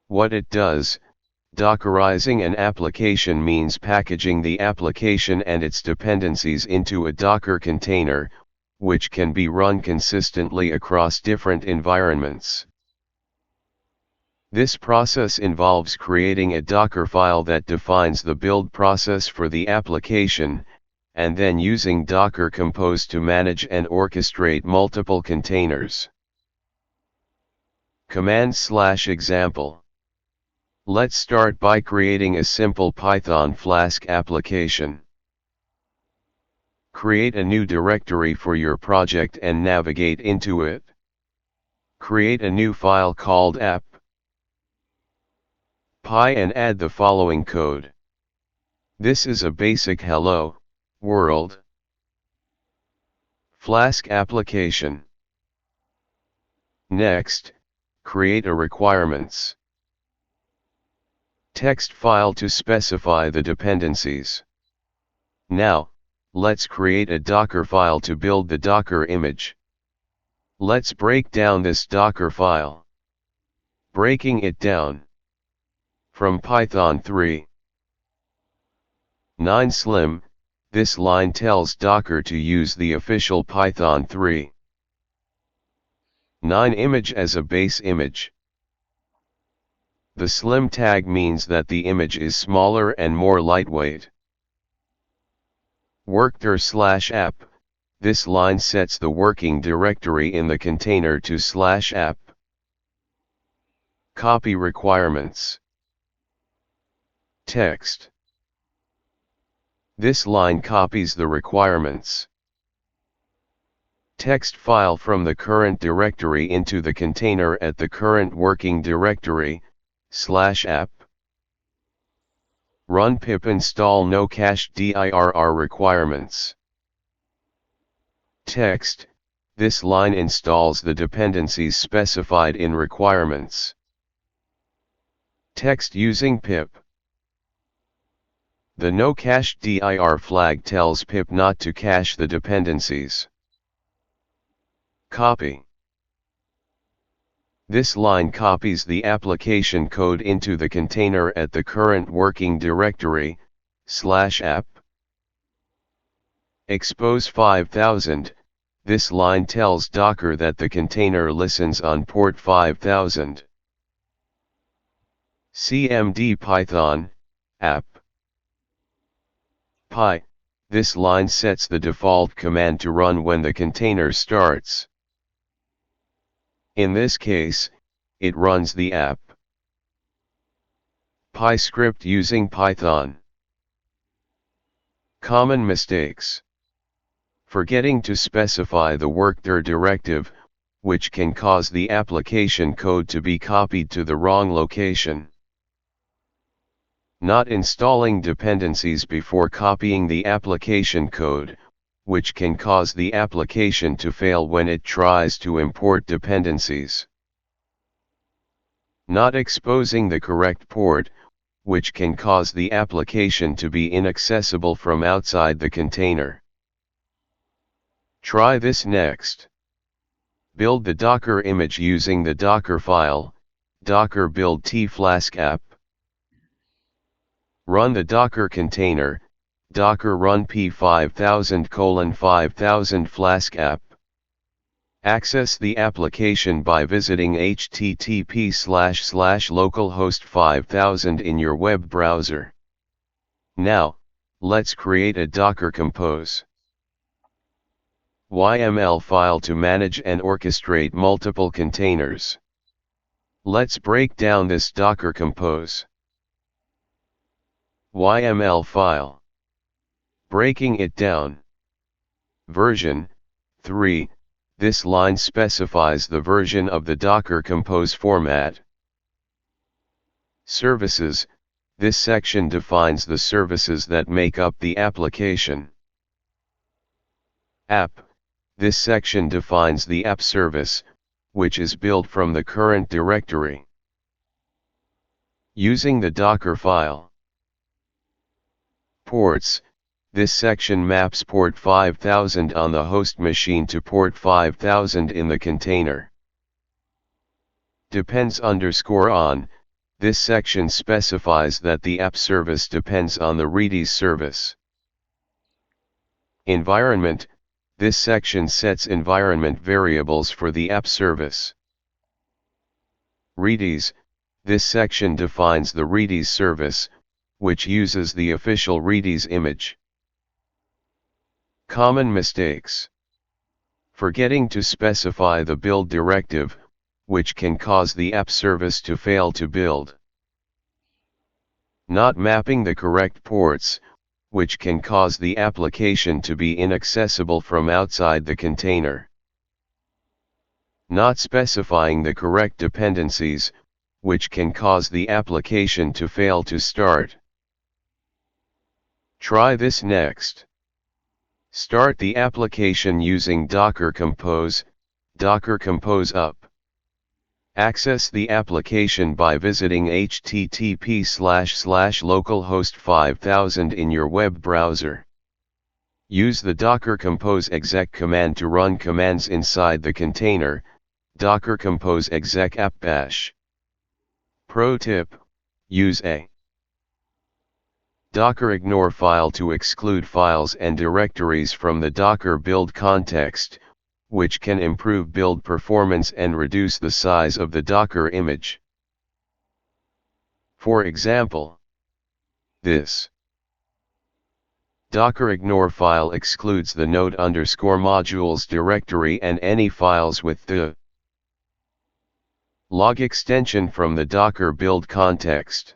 What it does: Dockerizing an application means packaging the application and its dependencies into a Docker container, which can be run consistently across different environments. This process involves creating a Dockerfile that defines the build process for the application, and then using Docker Compose to manage and orchestrate multiple containers. Command/example. Let's start by creating a simple Python Flask application. Create a new directory for your project and navigate into it. Create a new file called app. Py and add the following code. This is a basic hello world Flask application. Next, create a requirements text file to specify the dependencies. Now, let's create a Docker file to build the Docker image. Let's break down this Docker file. Breaking it down. From Python 3.9 Slim, this line tells Docker to use the official Python 3.9 image as a base image. The Slim tag means that the image is smaller and more lightweight. Workdir/app, this line sets the working directory in the container to /app. Copy requirements. Text. This line copies the requirements text file from the current directory into the container at the current working directory, /app. Run pip install no cache dirr requirements. Text, this line installs the dependencies specified in requirements. Text using pip. The no cache dir flag tells pip not to cache the dependencies. Copy. This line copies the application code into the container at the current working directory, /app. Expose 5000, this line tells Docker that the container listens on port 5000. cmd Python, app. Py, this line sets the default command to run when the container starts. In this case, it runs the app. Py script using Python. Common mistakes. Forgetting to specify the workdir directive, which can cause the application code to be copied to the wrong location. Not installing dependencies before copying the application code, which can cause the application to fail when it tries to import dependencies. Not exposing the correct port, which can cause the application to be inaccessible from outside the container. Try this next. Build the Docker image using the Dockerfile, Docker build Flask app. Run the Docker container, Docker run p5000:5000 Flask app. Access the application by visiting http://localhost 5000 in your web browser. Now, let's create a Docker Compose YML file to manage and orchestrate multiple containers. Let's break down this Docker Compose YML file. Breaking it down. Version 3. This line specifies the version of the Docker Compose format. Services. This section defines the services that make up the application. App. This section defines the app service, which is built from the current directory. Using the Dockerfile. Ports. This section maps port 5000 on the host machine to port 5000 in the container. Depends_on. This section specifies that the app service depends on the Redis service. Environment. This section sets environment variables for the app service. Redis. This section defines the Redis service, which uses the official Redis image. Common mistakes. Forgetting to specify the build directive, which can cause the app service to fail to build. Not mapping the correct ports, which can cause the application to be inaccessible from outside the container. Not specifying the correct dependencies, which can cause the application to fail to start. Try this next. Start the application using Docker Compose, Docker Compose up. Access the application by visiting http://localhost 5000 in your web browser. Use the Docker Compose exec command to run commands inside the container, Docker Compose exec app bash. Pro tip: use a Docker ignore file to exclude files and directories from the Docker build context, which can improve build performance and reduce the size of the Docker image. For example, this Docker ignore file excludes the node_modules directory and any files with the log extension from the Docker build context.